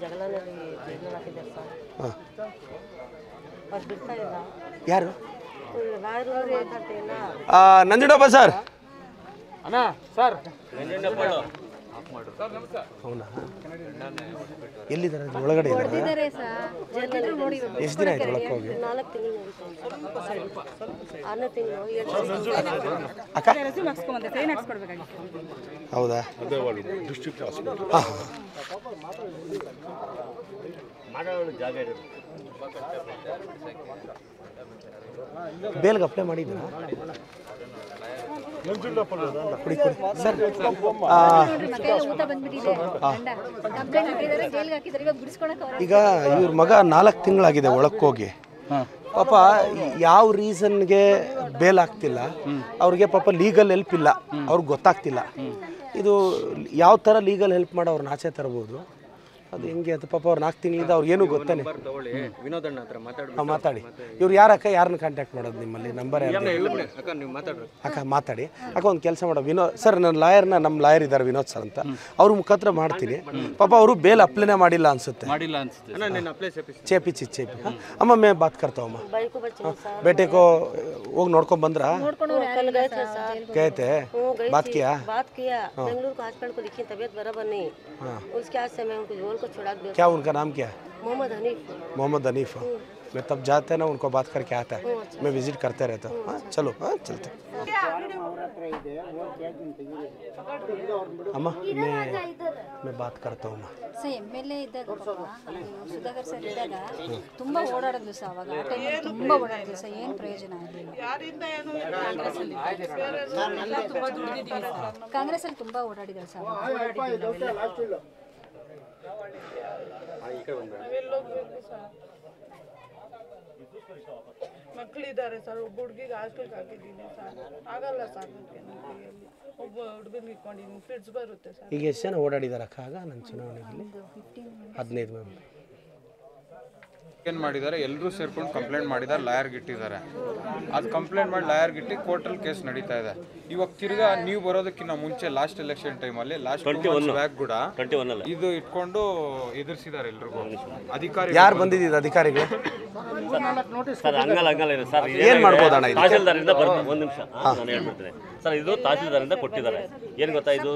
ಜಗಳನಲ್ಲಿ ಜೈಲಿನಲ್ಲಿ ಹಾಕಿದ್ದಾರೆ ಸರ್. ಹಾಂ, ಅವ್ರು ಬಿಡ್ತಾ ಇಲ್ಲ. ಯಾರು? ರಾಯರು ಮಾತಾಡ್ತಾ ಇಲ್ಲ. ನಂಜುಂಡಪ್ಪ ಸರ್. ಅಣ್ಣ ಸರ್ ಅವನಾ? ಎಲ್ಲಿದ್ದಾರೆ? ಒಳಗಡೆ ಇದ್ದಾರೆ. ಎಷ್ಟು ದಿನ ಆಯ್ತು ಒಳಕ್ಕೆ ಹೋಗಿ? 4 ತಿಂಗಳು ಮುಗಿತು. 6ನೇ ತಿಂಗಳು 7 ಅಕ್ಕ ಹೌದಾ? ಹಾಂ, ಬೇಲ್ಗೆ ಅಪ್ಲೈ ಮಾಡಿದ್ದೀರಾ? ಕುಡಿ ಕುಡಿ ಸರ್. ಈಗ ಇವ್ರ ಮಗ 4 ತಿಂಗಳಾಗಿದೆ ಒಳಕ್ಕೆ ಹೋಗಿ. ಪಾಪ ಯಾವ ರೀಸನ್ಗೆ ಬೇಲ್ ಆಗ್ತಿಲ್ಲ ಅವ್ರಿಗೆ, ಪಾಪ ಲೀಗಲ್ ಹೆಲ್ಪ್ ಇಲ್ಲ, ಅವ್ರಿಗೆ ಗೊತ್ತಾಗ್ತಿಲ್ಲ. ಇದು ಯಾವ ಥರ ಲೀಗಲ್ ಹೆಲ್ಪ್ ಮಾಡಿ ಅವ್ರನ್ನ ಆಚೆ ತರ್ಬೋದು? ಅದು ಹೆಂಗೆ ಅಂತ ಪಾಪ ಅವ್ರು 4 ತಿಂಗಳಿಂದ ಅವ್ರು ಏನೂ ಗೊತ್ತಾನೆ. ವಿನೋದಣ್ಣ ಹತ್ರ ಮಾತಾಡಿ. ಇವ್ರು ಯಾರಕ್ಕ? ಯಾರನ್ನ ಕಾಂಟ್ಯಾಕ್ಟ್ ಮಾಡೋದು ನಿಮ್ಮಲ್ಲಿ? ನಂಬರ್ ಅಕ್ಕ ಮಾತಾಡಿ. ಅಕ್ಕ ಒಂದು ಕೆಲಸ ಮಾಡೋ, ವಿನೋದ್ ಸರ್, ನನ್ನ ಲಾಯರ್ನ, ನಮ್ಮ ಲಾಯರ್ ಇದ್ದಾರೆ ವಿನೋದ್ ಸರ್ ಅಂತ, ಅವ್ರ ಮುಖಾಂತರ ಮಾಡ್ತೀನಿ. ಪಾಪ ಅವರು ಬೇಲ್ ಅಪ್ಲೈನೇ ಮಾಡಿಲ್ಲ ಅನ್ಸುತ್ತೆ. ಚೇಪಿ ಅಮ್ಮ ಮೇ ಬಾತ್ ಕರ್ತಾವ ಅಮ್ಮ. ಬೇಟೆ ಕೋ ಹೋಗಿ ನೋಡ್ಕೊಂಡ್ ಬಂದ್ರಾ? कहते बात किया बेंगलुरु को हॉस्पिटल को दिखी, तबीयत बराबर नहीं। उसके बाद से मैं उनको जोल को छुड़ा दिया। क्या उनका नाम क्या है? मोहम्मद हनीफ। मैं तब जाते हैं ना, उनको बात करके आता है, मैं विजिट करते रहता हूँ। हाँ चलो, हाँ चलते। अम्मा मैं बात करता हूँ अम्मा. ಎಮ್ಎಲ್ಎ ಇದ್ದಾಗ ಸುಧಾಕರ್ ಸರ್ ಇದ್ದಾಗ ತುಂಬಾ ಓಡಾಡಿದ್ಲು ಸರ್. ಅವಾಗ ಆ ಟೈಮಲ್ಲಿ ತುಂಬಾ ಓಡಾಡಿದ್ಲು ಸರ್. ಏನು ಪ್ರಯೋಜನ ಆಗಲಿಲ್ಲ. ಕಾಂಗ್ರೆಸ್ ಅಲ್ಲಿ ತುಂಬಾ ಓಡಾಡಿದ್ರು ಸರ್. ಮಕ್ಕಳಿದ್ದಾರೆ ಸರ್. ಒಬ್ಬ ಹುಡುಗಿಗೆ ಹಾಸ್ಟೆಲ್ಗೆ ಹಾಕಿದ್ದೀನಿ ಸರ್. ಆಗಲ್ಲ ಸರ್. ಒಬ್ಬ ಹುಡುಗನ ಇಟ್ಕೊಂಡಿದ್ದೀನಿ, ಫಿಟ್ಸ್ ಬರುತ್ತೆ ಸರ್. ಈಗ ಎಷ್ಟು ಜನ ಓಡಾಡಿದಾರಕ್ಕ? ಆಗ ನನ್ನ ಚುನಾವಣೆಯಲ್ಲಿ 15 ಮಂದಿ ಏನು ಮಾಡಿದ್ದಾರೆ, ಎಲ್ಲರೂ ಸೇರ್ಕೊಂಡು ಕಂಪ್ಲೇಂಟ್ ಮಾಡಿದ್ದಾರೆ, ಲಾಯರ್ಗೆ ಇಟ್ಟಿದ್ದಾರೆ. ಅದು ಕಂಪ್ಲೇಂಟ್ ಮಾಡಿ ಲಾಯರ್ಗೆ ಇಟ್ಟು ಕೋರ್ಟಲ್ಲಿ ಕೇಸ್ ನಡೀತಾ ಇದೆ. ಇವಾಗ ತಿರ್ಗಾ ನೀವು ಬರೋದಕ್ಕಿಂತ ಮುಂಚೆ ಲಾಸ್ಟ್ ಎಲೆಕ್ಷನ್ ಟೈಮಲ್ಲಿ ಲಾಸ್ಟ್ ಬ್ಯಾಗ್ ಕೂಡ ಇದು ಇಟ್ಕೊಂಡು ಎದುರಿಸಿದ್ದಾರೆ ಎಲ್ರಿಗೂ. ಅಧಿಕಾರಿ ಯಾರು ಬಂದಿದ್ದೀರ? ಅಧಿಕಾರಿಗಳು ಏನ್ ಮಾಡ್ಬೋದಣ್ಣ? ತಹಸೀಲ್ದಾರಿಂದ ಒಂದು ನಿಮಿಷ ನಾನು ಹೇಳ್ಬಿಡ್ತೇನೆ ಸರ್. ಇದು ತಹಸೀಲ್ದಾರಿಂದ ಕೊಟ್ಟಿದ್ದಾರೆ. ಏನು ಗೊತ್ತಾ, ಇದು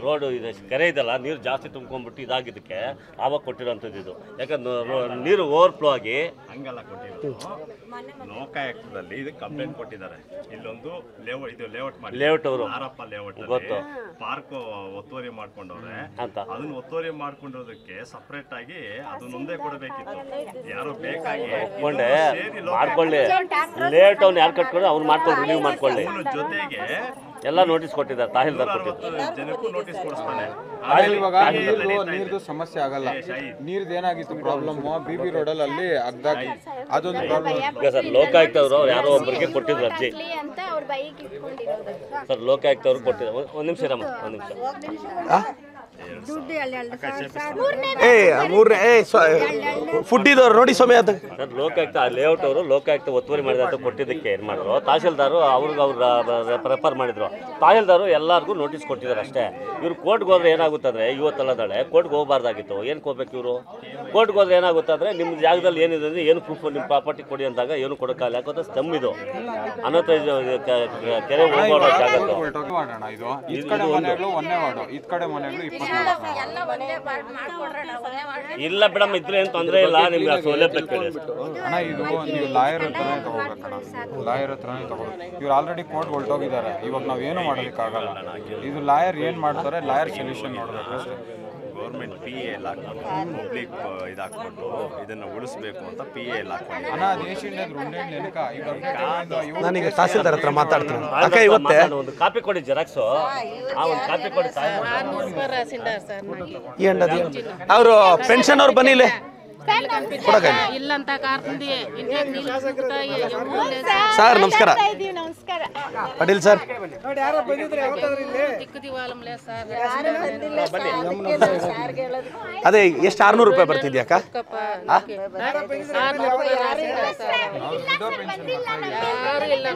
ರೋಡ್ ಇದೆ, ಕೆರೆ ಇದೆಲ್ಲ, ನೀರು ಜಾಸ್ತಿ ತುಂಬ್ಕೊಂಡ್ಬಿಟ್ಟು ಇದಾಗಿದ್ದಕ್ಕೆ ಆವಾಗ ಕೊಟ್ಟಿರೋಂಥದ್ದು ಇದು. ಯಾಕಂದ್ರೆ ನೀರು ಓವರ್ಫ್ಲೋ ಆಗಿ ಹಂಗೆಲ್ಲ ಕೊಟ್ಟಿರೋದು. ಲೋಕಾಯುಕ್ತದಲ್ಲಿ ಇದು ಕಂಪ್ಲೇಂಟ್ ಕೊಟ್ಟಿದ್ದಾರೆ. ಇಲ್ಲೊಂದು ಲೇಔಟ್ ಅವರು ಆರಪ್ಪ ಲೇಔಟ್ ಗೊತ್ತು, ಪಾರ್ಕ್ ಒತ್ತುವರಿ ಮಾಡ್ಕೊಂಡವ್ರೆ ಅಂತ. ಅದನ್ನ ಒತ್ತುವರಿ ಮಾಡ್ಕೊಂಡಿರೋದಕ್ಕೆ ಸಪರೇಟ್ ಆಗಿ ಅದನ್ನೊಂದೇ ಕೊಡಬೇಕಿತ್ತು. ಯಾರೋ ಬೇಕಾಗಿ ಮಾಡ್ಕೊಳ್ಳಿ, ಲೇಔಟ್ ಅವ್ನು ಯಾರು ಕಟ್ಕೊಂಡು ಅವ್ನು ಮಾಡ್ಕೊಂಡು ನೀವು ಮಾಡ್ಕೊಳ್ಳಿ. ಜೊತೆಗೆ ಎಲ್ಲ ನೋಟಿಸ್ ಕೊಟ್ಟಿದ್ದಾರೆ, ತಹಸೀಲ್ದಾರ್ ಕೊಟ್ಟಿದ್ದಾರೆ. ಜನಕ್ಕೂ ನೋಟಿಸ್ ಕೊಡಿಸ್ತಾನೆ. ಇವಾಗ ನೀರ್ದು ಸಮಸ್ಯೆ ಆಗಲ್ಲ. ನೀರ್ದು ಏನಾಗಿತ್ತು ಪ್ರಾಬ್ಲಮ್, BB ರೋಡಲ್ಲಿ ಅಲ್ಲಿ ಅಗ್ದಾಗಿ ಅದೊಂದು ಪ್ರಾಬ್ಲಮ್ ಸರ್. ಲೋಕಾಯುಕ್ತ ಅವರು ಯಾರೋ ಒಬ್ಬರಿಗೆ ಕೊಟ್ಟಿದ್ರು ಅರ್ಜಿ ಸರ್. ಲೋಕಾಯುಕ್ತ ಅವರು ಕೊಟ್ಟಿದ್ರು. ಒಂದು ನಿಮಿಷ ಇರಮ್ಮ, ಒಂದು ನಿಮಿಷ. ಫುಡ್ ಇದ್ದವ್ರು ನೋಡಿ ಸ್ವಾಮಿ. ಅದು ಸರ್ ಲೋಕಾಯುಕ್ತ ಲೇಔಟ್ ಅವರು ಲೋಕಾಯುಕ್ತ ಒತ್ತುವರಿ ಮಾಡಿದಂತ ಕೊಟ್ಟಿದ್ದಕ್ಕೆ ಏನು ಮಾಡಿದ್ರು, ತಹಸೀಲ್ದಾರು ಅವ್ರಿಗೆ ಅವ್ರು ಪ್ರೆಫರ್ ಮಾಡಿದ್ರು. ತಹಸೀಲ್ದಾರು ಎಲ್ಲರಿಗೂ ನೋಟಿಸ್ ಕೊಟ್ಟಿದ್ದಾರೆ ಅಷ್ಟೇ. ಇವ್ರು ಕೋರ್ಟ್ಗೆ ಹೋದ್ರೆ ಏನಾಗುತ್ತೆ ಅಂದರೆ, ಇವತ್ತೆಲ್ಲ ನಾಳೆ ಕೋರ್ಟ್ಗೆ ಹೋಗಬಾರ್ದಾಗಿತ್ತು. ಏನಕ್ಕೆ ಹೋಗ್ಬೇಕು ಇವರು? ಕೋರ್ಟ್ಗೆ ಹೋದ್ರೆ ಏನಾಗುತ್ತೆ ಅಂದರೆ, ನಿಮ್ಮ ಜಾಗದಲ್ಲಿ ಏನಿದೆ ಅಂದರೆ ಏನು ಪ್ರೂಫ್, ನಿಮ್ಮ ಪ್ರಾಪರ್ಟಿ ಕೊಡಿ ಅಂದಾಗ ಏನು ಕೊಡೋಕ್ಕಾಗಲ್ಲ. ಯಾಕಂದ್ರೆ ಸ್ತಂಭ ಇದು ಅನಂತ ಕೆರೆ ಹೋಗೋಣ ಜಾಗದ್ದು. ಇದು ಈ ಕಡೆ ಮನೆಗಳು ಒಂದೇ ವಾರ್ಡು, ಈ ಕಡೆ ಮನೆಗಳು 24. ಇಲ್ಲ ಮೇಡಮ್, ಇದ್ರೆ ಏನು ತೊಂದರೆ ಇಲ್ಲ. ನಿಮ್ಗೆ ಸೌಲಭ್ಯ ಕೇಳಿ ಅಣ್ಣ. ಇದು ನೀವು ಲಾಯರ್ ಹತ್ರನೇ ತಗೋಬೇಕಣ್ಣ, ಲಾಯರ್ ಹತ್ರನೇ ತಗೋಬೇಕು. ಇವ್ರು ಆಲ್ರೆಡಿ ಕೋರ್ಟ್ ಹೊರಟೋಗಿದ್ದಾರೆ. ಇವಾಗ ನಾವೇನು ಮಾಡೋದಕ್ಕಾಗಲ್ಲ. ಇದು ಲಾಯರ್ ಏನು ಮಾಡ್ತಾರೆ, ಲಾಯರ್ ಸೊಲ್ಯೂಷನ್ ನೋಡಬೇಕು ಅಷ್ಟೇ. ಗೌರ್ಮೆಂಟ್ PA ಎಲ್ಲ ಹಾಕೊಂಡು ಪಬ್ಲಿಕ್ ಇದಾಕೊಂಡು ಇದನ್ನು ಉಳಿಸ್ಬೇಕು ಅಂತ PA ಎಲ್ಲ ಹಾಕೊಂಡು ಅಣ್ಣ. ಅದು ಏಷ್ಯನ್ ನೆನಕ ನಾನೀಗ ತಹಸೀಲ್ದಾರ್ ಹತ್ರ ಮಾತಾಡ್ತೀನಿ. ಅಕ್ಕ ಇವತ್ತೇ ಒಂದು ಕಾಪಿ ಕೊಡಿ, ಜೆರಾಕ್ಸು. ಒಂದು ಕಾಪಿ ಕೊಡಿ. ಅವರು ಪೆನ್ಷನ್ ಅವ್ರು ಬನ್ನಿಲೆ ಸರ್. ನಮಸ್ಕಾರ ಪಟೇಲ್ ಸರ್. ಅದೇ ಎಷ್ಟು 600 ರೂಪಾಯಿ ಬರ್ತಿದ್ಯಾ ಅಕ್ಕ?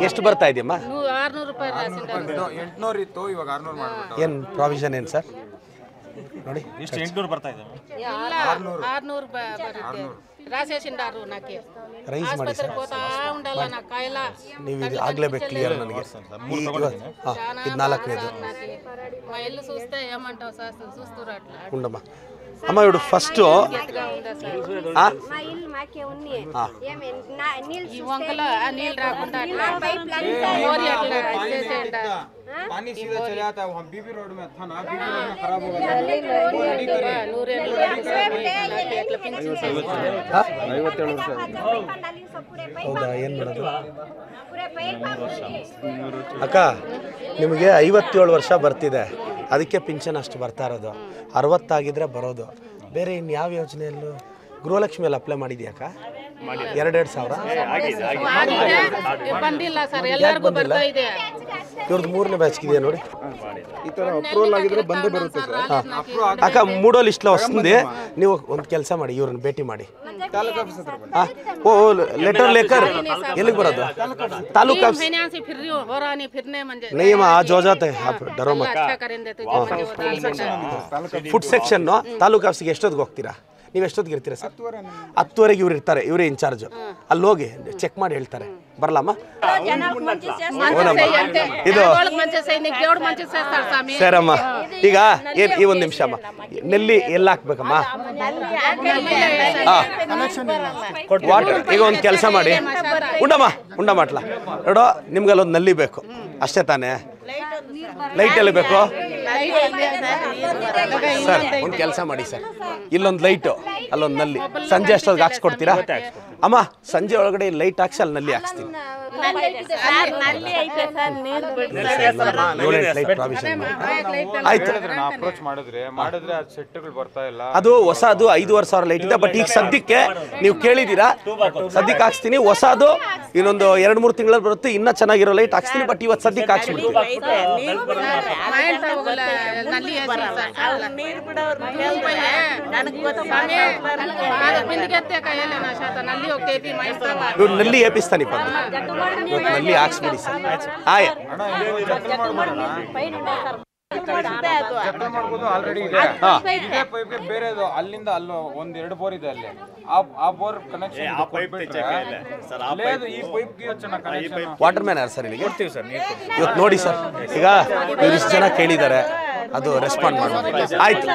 ಎಷ್ಟು ಬರ್ತಾ ಇದೆಯಮ್ಮ? 800 ಇತ್ತು, ಇವಾಗ 600 ಮಾಡ್ಬಿಟ್ಟು. ಏನು ಪ್ರಾವಿಷನ್ ಏನು ಸರ್? ನೋಡಿ ಎಷ್ಟು 800 ಬರ್ತಾ ಇದೆ 600 ಬರುತ್ತೆ రాసేసిండారు నాకే ರೈಸ್ ಮಾಡಿ ಸರ್ పోతా ఉండాల నా కాయల ನೀವು ಇದು ಆಗಲೇಬೇಕು ಕ್ಲಿಯರ್ ನನಗೆ ಇದು 4ನೇದು మా ఇల్లు చూస్తే ఏమంటావు సార్ చూస్తురు అట్లా ఉండమ్మా అమ్మ ఇప్పుడు ఫస్ట్ ఈ వంకలో నీళ్ళు రాకుండా మోరి అట్లా చేసేయండి पानी सीधा चले आता है वहाँ बीबी रोड में था ना बीबी रोड में खराब हो गया 57 ವರ್ಷ ಹೌದಾ ಏನು ಮಾಡೋದು ಅಕ್ಕ ನಿಮಗೆ 57 ವರ್ಷ ಬರ್ತಿದೆ ಅದಕ್ಕೆ ಪಿಂಚನ್ ಅಷ್ಟು ಬರ್ತಾ ಇರೋದು 60 ಆಗಿದ್ರೆ ಬರೋದು ಬೇರೆ ಇನ್ಯಾವ ಯೋಜನೆಯಲ್ಲೂ ಗೃಹಲಕ್ಷ್ಮಿಯಲ್ಲಿ ಅಪ್ಲೈ ಮಾಡಿದ್ಯಾಕ 2,000 ಬಂದಿಲ್ಲ ಸರ್ ಎಲ್ಲರಿಗೂ ಬರ್ತಾ ಇದೆ ಇವ್ರದ್ದು 3ನೇ ಬ್ಯಾಚ್ ಇದೆಯಾ ನೋಡಿ ಈ ತರ ಅಪ್ರೂವಲ್ ಆಗಿದ್ರೆ ಬಂದೇ ಬರುತ್ತೆ ಸರ್ ಅಕ್ಕ 3 ಲಿಸ್ట్లో వస్తుంది ನೀವು ಒಂದು ಕೆಲಸ ಮಾಡಿ ಇವ್ರನ್ನ ಭೇಟಿ ಮಾಡಿ ಓ ಲೆಟರ್ लेकर ಎಲ್ಲಿಗೆ ಬರೋದು तालुका ऑफिस फाइनेंस फिर रही हो रहा नहीं फिरने मंजे नहीं हम आज हो जाते हैं आप डरो मत अच्छा करेंगे तो जो मंजे ಫುಡ್ ಸೆಕ್ಷನ್ ತಾಲೂಕು ಆಫೀಸ್ಗೆ ಎಷ್ಟೊತ್ತಿಗೆ ಹೋಗ್ತೀರಾ ನೀವು ಎಷ್ಟೊತ್ತಿಗೆ ಇರ್ತೀರಾ ಸರ್ 10ವರೆಗೆ ಇವ್ರು ಇರ್ತಾರೆ ಇವರೇ ಇನ್ಚಾರ್ಜ್ ಅಲ್ಲಿ ಹೋಗಿ ಚೆಕ್ ಮಾಡಿ ಹೇಳ್ತಾರೆ ಬರಲಮ್ಮ ಇದು ಸರಮ್ಮ ಈಗ ಈ ಒಂದು ನಿಮಿಷ ಅಮ್ಮ ನೆಲ್ಲಿ ಎಲ್ಲ ಹಾಕ್ಬೇಕಮ್ಮ ವಾಟರ್ ಈಗ ಒಂದು ಕೆಲಸ ಮಾಡಿ ಉಂಡಮ್ಮ ಅಟ್ಲ ನೋಡೋ ನಿಮ್ಗಲ್ಲೊಂದು ನಲ್ಲಿ ಬೇಕು ಅಷ್ಟೇ ತಾನೇ ಲೈಟ್ ಎಲ್ಲಿ ಬೇಕು ಸರ್ ಒಂದು ಕೆಲಸ ಮಾಡಿ ಸರ್ ಇಲ್ಲೊಂದು ಲೈಟು ಅಲ್ಲೊಂದು ನಲ್ಲಿ ಸಂಜೆ ಅಷ್ಟೊತ್ತಿಗೆ ಹಾಕ್ಸ್ಕೊಡ್ತೀರಾ ಅಮ್ಮ ಸಂಜೆ ಒಳಗಡೆ ಲೈಟ್ ಹಾಕ್ಸಿ ಅಲ್ಲಿ ನಲ್ಲಿ ಹಾಕ್ಸ್ತೀನಿ ಆಯ್ತು ಅಪ್ರೋಚ್ ಮಾಡಿದ್ರೆ ಅದು ಸೆಟ್ಗಳು ಬರ್ತಾ ಇಲ್ಲ ಅದು ಹೊಸದು 5,500 ಲೈಟ್ ಇದೆ ಬಟ್ ಈಗ ಸದ್ಯಕ್ಕೆ ನೀವು ಕೇಳಿದ್ದೀರಾ ಸದ್ಯಕ್ಕೆ ಹಾಕ್ಸ್ತೀನಿ ಹೊಸದು ಇನ್ನೊಂದು 2-3 ತಿಂಗಳಲ್ಲಿ ಬರುತ್ತೆ ಇನ್ನೂ ಚೆನ್ನಾಗಿರೋ ಲೈಟ್ ಹಾಕ್ಸ್ತೀನಿ ಬಟ್ ಇವತ್ತು ಸದ್ಯಕ್ಕೆ ಹಾಕ್ಸ್ಬಿಡ್ತೀನಿ ಇವ್ರು ನಲ್ಲಿ ಏಪಿಸ್ತಾನೆ ನಲ್ಲಿ ಹಾಕ್ಸ್ಬಿಡಿ ಸರ್ ಆಲ್ರೆಡಿ ಇದೆ ಇದೇ ಪೈಪ್ ಬೇರೆದು ಅಲ್ಲಿಂದ ಅಲ್ಲೋ 1-2 ಬೋರ್ ಇದೆ ಅಲ್ಲಿ ಆ ಬೋರ್ ಕನೆಕ್ಷನ್ ಈ ಪೈಪ್ ಚೆನ್ನಾಗಿ ವಾಟರ್ ಮ್ಯಾನ್ ಯಾರು ಸರ್ ಇಲ್ಲಿಗೆ ಇವತ್ತು ನೋಡಿ ಸರ್ ಈಗ ಇವ್ರು ಇಷ್ಟು ಜನ ಕೇಳಿದ್ದಾರೆ ಅದು ರೆಸ್ಪಾಂಡ್ ಮಾಡ್ಬೋದು ಆಯ್ತು